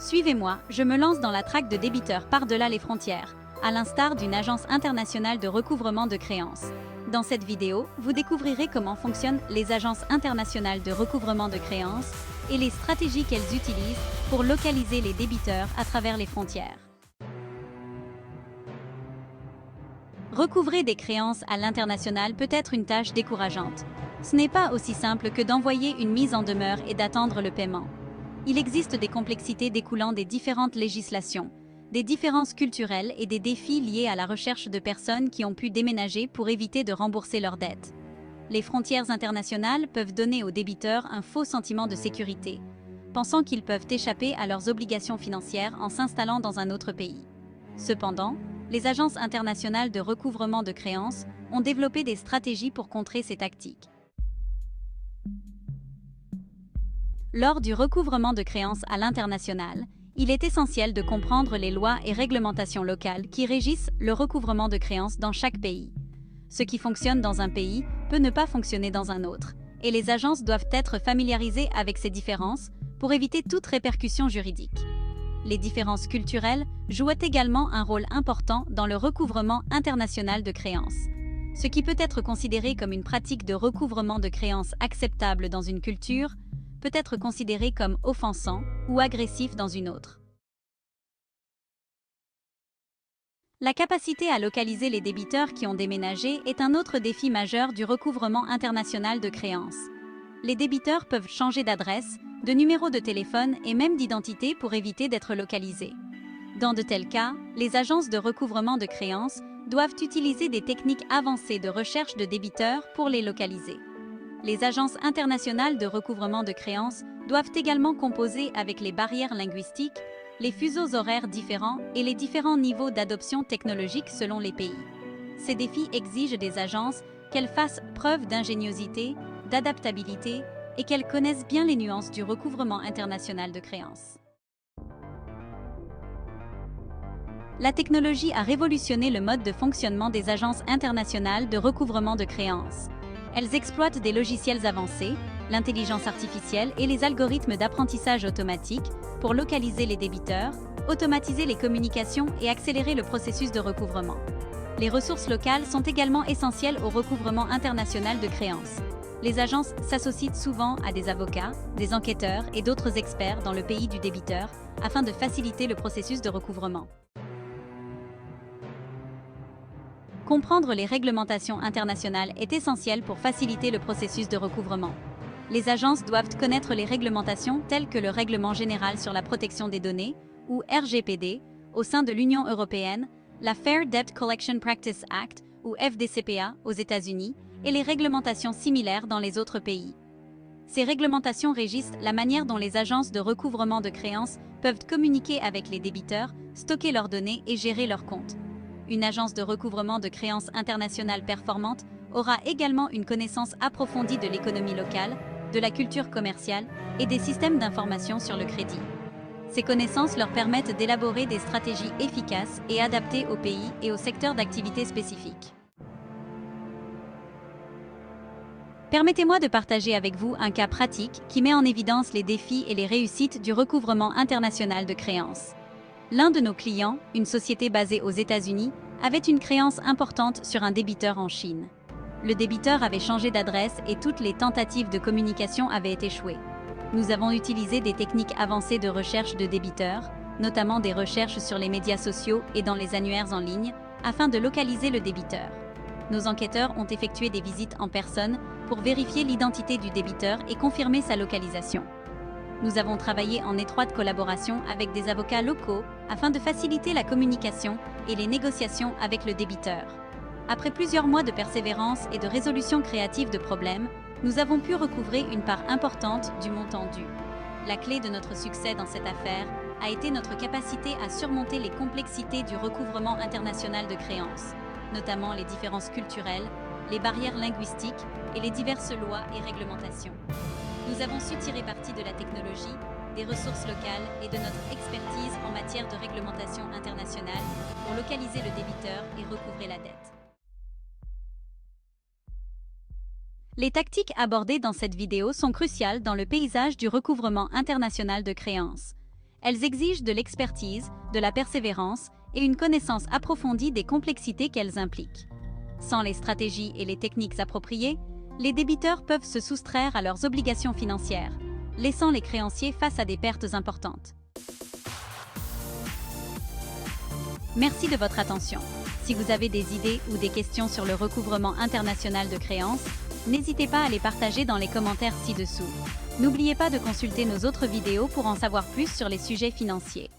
Suivez-moi, je me lance dans la traque de débiteurs par-delà les frontières, à l'instar d'une agence internationale de recouvrement de créances. Dans cette vidéo, vous découvrirez comment fonctionnent les agences internationales de recouvrement de créances et les stratégies qu'elles utilisent pour localiser les débiteurs à travers les frontières. Recouvrer des créances à l'international peut être une tâche décourageante. Ce n'est pas aussi simple que d'envoyer une mise en demeure et d'attendre le paiement. Il existe des complexités découlant des différentes législations, des différences culturelles et des défis liés à la recherche de personnes qui ont pu déménager pour éviter de rembourser leurs dettes. Les frontières internationales peuvent donner aux débiteurs un faux sentiment de sécurité, pensant qu'ils peuvent échapper à leurs obligations financières en s'installant dans un autre pays. Cependant, les agences internationales de recouvrement de créances ont développé des stratégies pour contrer ces tactiques. Lors du recouvrement de créances à l'international, il est essentiel de comprendre les lois et réglementations locales qui régissent le recouvrement de créances dans chaque pays. Ce qui fonctionne dans un pays peut ne pas fonctionner dans un autre, et les agences doivent être familiarisées avec ces différences pour éviter toute répercussion juridique. Les différences culturelles jouent également un rôle important dans le recouvrement international de créances. Ce qui peut être considéré comme une pratique de recouvrement de créances acceptable dans une culture peut être considéré comme offensant ou agressif dans une autre. La capacité à localiser les débiteurs qui ont déménagé est un autre défi majeur du recouvrement international de créances. Les débiteurs peuvent changer d'adresse, de numéro de téléphone et même d'identité pour éviter d'être localisés. Dans de tels cas, les agences de recouvrement de créances doivent utiliser des techniques avancées de recherche de débiteurs pour les localiser. Les agences internationales de recouvrement de créances doivent également composer avec les barrières linguistiques, les fuseaux horaires différents et les différents niveaux d'adoption technologique selon les pays. Ces défis exigent des agences qu'elles fassent preuve d'ingéniosité, d'adaptabilité et qu'elles connaissent bien les nuances du recouvrement international de créances. La technologie a révolutionné le mode de fonctionnement des agences internationales de recouvrement de créances. Elles exploitent des logiciels avancés, l'intelligence artificielle et les algorithmes d'apprentissage automatique pour localiser les débiteurs, automatiser les communications et accélérer le processus de recouvrement. Les ressources locales sont également essentielles au recouvrement international de créances. Les agences s'associent souvent à des avocats, des enquêteurs et d'autres experts dans le pays du débiteur afin de faciliter le processus de recouvrement. Comprendre les réglementations internationales est essentiel pour faciliter le processus de recouvrement. Les agences doivent connaître les réglementations telles que le Règlement général sur la protection des données, ou RGPD, au sein de l'Union européenne, la Fair Debt Collection Practice Act, ou FDCPA, aux États-Unis, et les réglementations similaires dans les autres pays. Ces réglementations régissent la manière dont les agences de recouvrement de créances peuvent communiquer avec les débiteurs, stocker leurs données et gérer leurs comptes. Une agence de recouvrement de créances internationale performante aura également une connaissance approfondie de l'économie locale, de la culture commerciale et des systèmes d'information sur le crédit. Ces connaissances leur permettent d'élaborer des stratégies efficaces et adaptées aux pays et aux secteurs d'activité spécifiques. Permettez-moi de partager avec vous un cas pratique qui met en évidence les défis et les réussites du recouvrement international de créances. L'un de nos clients, une société basée aux États-Unis, avait une créance importante sur un débiteur en Chine. Le débiteur avait changé d'adresse et toutes les tentatives de communication avaient échoué. Nous avons utilisé des techniques avancées de recherche de débiteurs, notamment des recherches sur les médias sociaux et dans les annuaires en ligne, afin de localiser le débiteur. Nos enquêteurs ont effectué des visites en personne pour vérifier l'identité du débiteur et confirmer sa localisation. Nous avons travaillé en étroite collaboration avec des avocats locaux afin de faciliter la communication et les négociations avec le débiteur. Après plusieurs mois de persévérance et de résolution créative de problèmes, nous avons pu recouvrer une part importante du montant dû. La clé de notre succès dans cette affaire a été notre capacité à surmonter les complexités du recouvrement international de créances, notamment les différences culturelles, les barrières linguistiques et les diverses lois et réglementations. Nous avons su tirer parti de la technologie, des ressources locales et de notre expertise en matière de réglementation internationale pour localiser le débiteur et recouvrer la dette. Les tactiques abordées dans cette vidéo sont cruciales dans le paysage du recouvrement international de créances. Elles exigent de l'expertise, de la persévérance et une connaissance approfondie des complexités qu'elles impliquent. Sans les stratégies et les techniques appropriées, les débiteurs peuvent se soustraire à leurs obligations financières, laissant les créanciers face à des pertes importantes. Merci de votre attention. Si vous avez des idées ou des questions sur le recouvrement international de créances, n'hésitez pas à les partager dans les commentaires ci-dessous. N'oubliez pas de consulter nos autres vidéos pour en savoir plus sur les sujets financiers.